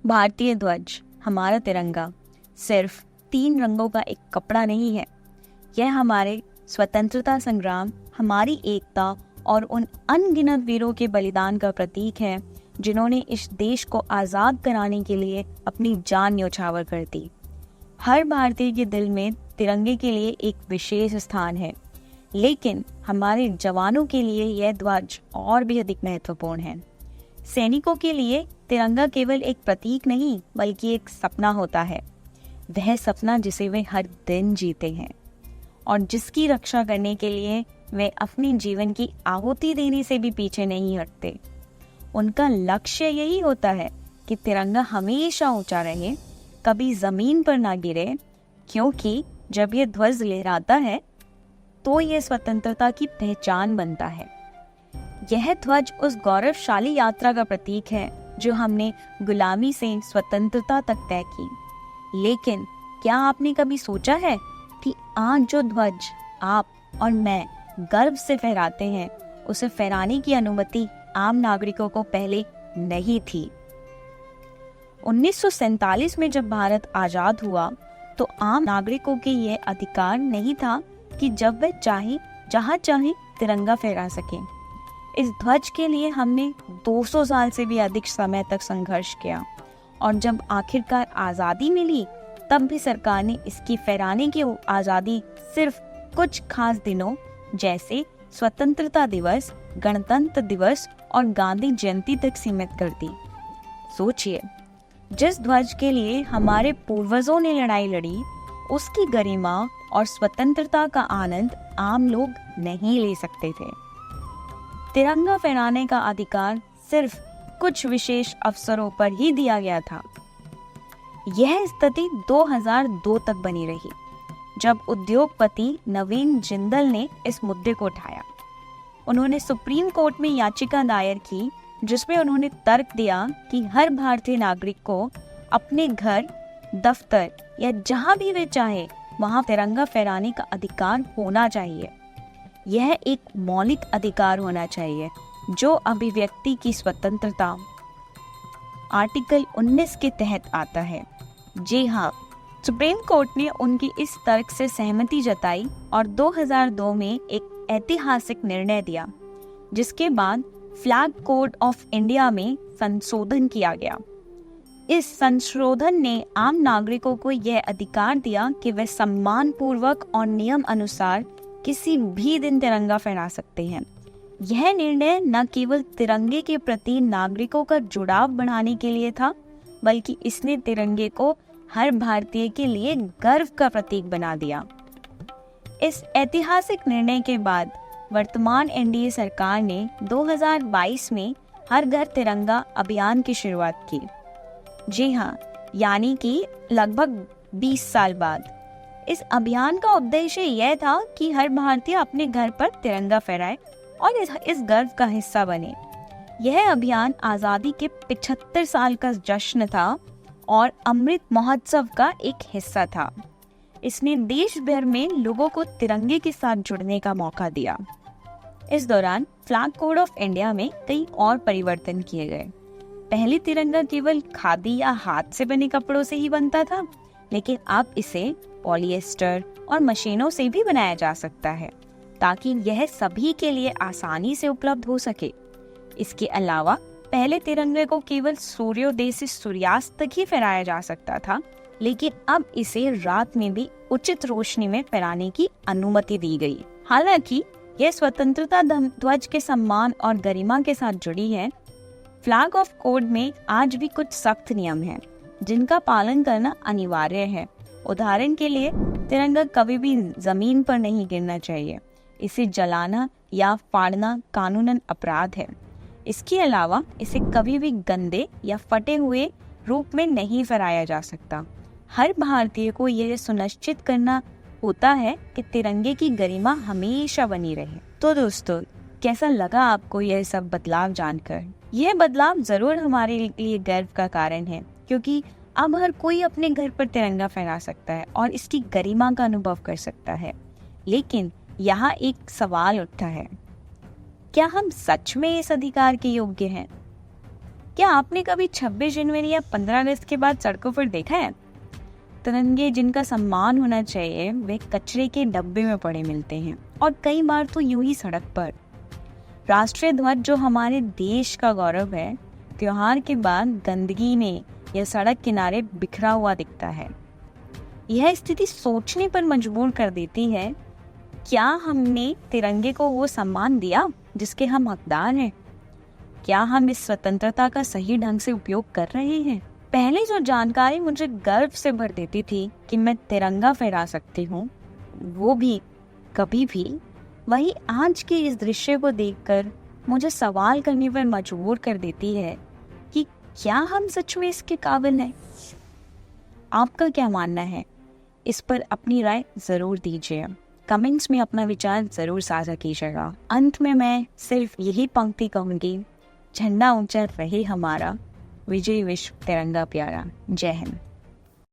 भारतीय ध्वज, हमारा तिरंगा, सिर्फ 3 रंगों का एक कपड़ा नहीं है। यह हमारे स्वतंत्रता संग्राम, हमारी एकता और उन अनगिनत वीरों के बलिदान का प्रतीक है जिन्होंने इस देश को आज़ाद कराने के लिए अपनी जान न्यौछावर कर दी। हर भारतीय के दिल में तिरंगे के लिए एक विशेष स्थान है, लेकिन हमारे जवानों के लिए यह ध्वज और भी अधिक महत्वपूर्ण है। सैनिकों के लिए तिरंगा केवल एक प्रतीक नहीं बल्कि एक सपना होता है। वह सपना जिसे वे हर दिन जीते हैं और जिसकी रक्षा करने के लिए वे अपने जीवन की आहुति देने से भी पीछे नहीं हटते। उनका लक्ष्य यही होता है कि तिरंगा हमेशा ऊंचा रहे, कभी जमीन पर ना गिरे, क्योंकि जब यह ध्वज लहराता है तो यह स्वतंत्रता की पहचान बनता है। यह ध्वज उस गौरवशाली यात्रा का प्रतीक है जो हमने गुलामी से स्वतंत्रता तक तय की। लेकिन क्या आपने कभी सोचा है कि आज जो ध्वज आप और मैं गर्व से फहराते हैं, उसे फहराने की अनुमति आम नागरिकों को पहले नहीं थी। 1947 में जब भारत आजाद हुआ तो आम नागरिकों के यह अधिकार नहीं था कि जब वे चाहे जहां चाहे तिरंगा फहरा सकें। इस ध्वज के लिए हमने 200 साल से भी अधिक समय तक संघर्ष किया और जब आखिरकार आज़ादी मिली तब भी सरकार ने इसकी फहराने की आज़ादी सिर्फ कुछ खास दिनों जैसे स्वतंत्रता दिवस, गणतंत्र दिवस और गांधी जयंती तक सीमित कर दी। सोचिए, जिस ध्वज के लिए हमारे पूर्वजों ने लड़ाई लड़ी, उसकी गरिमा और स्वतंत्रता का आनंद आम लोग नहीं ले सकते थे। तिरंगा फहराने का अधिकार सिर्फ कुछ विशेष अवसरों पर ही दिया गया था। यह स्थिति 2002 तक बनी रही, जब उद्योगपति नवीन जिंदल ने इस मुद्दे को उठाया। उन्होंने सुप्रीम कोर्ट में याचिका दायर की जिसमें उन्होंने तर्क दिया कि हर भारतीय नागरिक को अपने घर, दफ्तर या जहां भी वे चाहे वहां तिरंगा फहराने का अधिकार होना चाहिए। यह एक मौलिक अधिकार होना चाहिए जो अभिव्यक्ति की स्वतंत्रता आर्टिकल 19 के तहत आता है। जी हाँ, सुप्रीम कोर्ट ने उनकी इस तर्क से सहमति जताई और 2002 में एक ऐतिहासिक निर्णय दिया, जिसके बाद फ्लैग कोड ऑफ इंडिया में संशोधन किया गया। इस संशोधन ने आम नागरिकों को यह अधिकार दिया कि वे सम्मान पूर्वक और नियम अनुसार किसी भी दिन तिरंगा फहरा सकते हैं। यह निर्णय न केवल तिरंगे के प्रति नागरिकों का जुड़ाव बढ़ाने के लिए था, बल्कि इसने तिरंगे को हर भारतीय के लिए गर्व का प्रतीक बना दिया। इस ऐतिहासिक निर्णय के बाद वर्तमान एनडीए सरकार ने 2022 में हर घर तिरंगा अभियान की शुरुआत की। जी हाँ, यानी कि लगभग 20 साल बाद। इस अभियान का उद्देश्य यह था कि हर भारतीय अपने घर पर तिरंगा फहराए और इस गर्व का हिस्सा बने। यह अभियान आज़ादी के 75 साल का जश्न था और अमृत महोत्सव का एक हिस्सा था। इसने देश भर में लोगों को तिरंगे के साथ जुड़ने का मौका दिया। इस दौरान फ्लैग कोड ऑफ इंडिया में कई और परिवर्तन किए गए। पहले तिरंगा केवल खादी या हाथ से बने कपड़ों से ही बनता था, लेकिन अब इसे पॉलिएस्टर और मशीनों से भी बनाया जा सकता है ताकि यह सभी के लिए आसानी से उपलब्ध हो सके। इसके अलावा पहले तिरंगे को केवल सूर्योदय से सूर्यास्त तक ही फहराया जा सकता था, लेकिन अब इसे रात में भी उचित रोशनी में फहराने की अनुमति दी गई। हालांकि यह स्वतंत्रता ध्वज के सम्मान और गरिमा के साथ जुड़ी है। फ्लैग ऑफ कोड में आज भी कुछ सख्त नियम हैं जिनका पालन करना अनिवार्य है। उदाहरण के लिए, तिरंगा कभी भी जमीन पर नहीं गिरना चाहिए। इसे जलाना या फाड़ना कानूनन अपराध है। इसके अलावा इसे कभी भी गंदे या फटे हुए रूप में नहीं फहराया जा सकता। हर भारतीय को यह सुनिश्चित करना होता है कि तिरंगे की गरिमा हमेशा बनी रहे। तो दोस्तों, कैसा लगा आपको यह सब बदलाव जानकर? यह बदलाव जरूर हमारे लिए गर्व का कारण है, क्योंकि अब हर कोई अपने घर पर तिरंगा फहरा सकता है और इसकी गरिमा का अनुभव कर सकता है। लेकिन यहाँ एक सवाल उठता है, क्या हम सच में इस अधिकार के योग्य हैं? क्या आपने कभी 26 जनवरी या 15 अगस्त के बाद सड़कों पर देखा है? तिरंगे जिनका सम्मान होना चाहिए वे कचरे के डब्बे में पड़े मिलते हैं, और कई बार तो यूं ही सड़क पर। राष्ट्रीय ध्वज जो हमारे देश का गौरव है, त्योहार के बाद गंदगी में या सड़क किनारे बिखरा हुआ दिखता है। यह स्थिति सोचने पर मजबूर कर देती है, क्या हमने तिरंगे को वो सम्मान दिया जिसके हम हकदार हैं? क्या हम इस स्वतंत्रता का सही ढंग से उपयोग कर रहे हैं? पहले जो जानकारी मुझे गर्व से भर देती थी कि मैं तिरंगा फहरा सकती हूँ, वो भी कभी भी, वही आज के इस दृश्य को देखकर मुझे सवाल करने पर मजबूर कर देती है कि क्या हम सच में इसके काबिल हैं? आपका क्या मानना है? इस पर अपनी राय जरूर दीजिए। कमेंट्स में अपना विचार जरूर साझा कीजिएगा। अंत में मैं सिर्फ यही पंक्ति कहूँगी, झंडा ऊंचा रहे हमारा, विजय विश्व तिरंगा प्यारा। जय हिंद।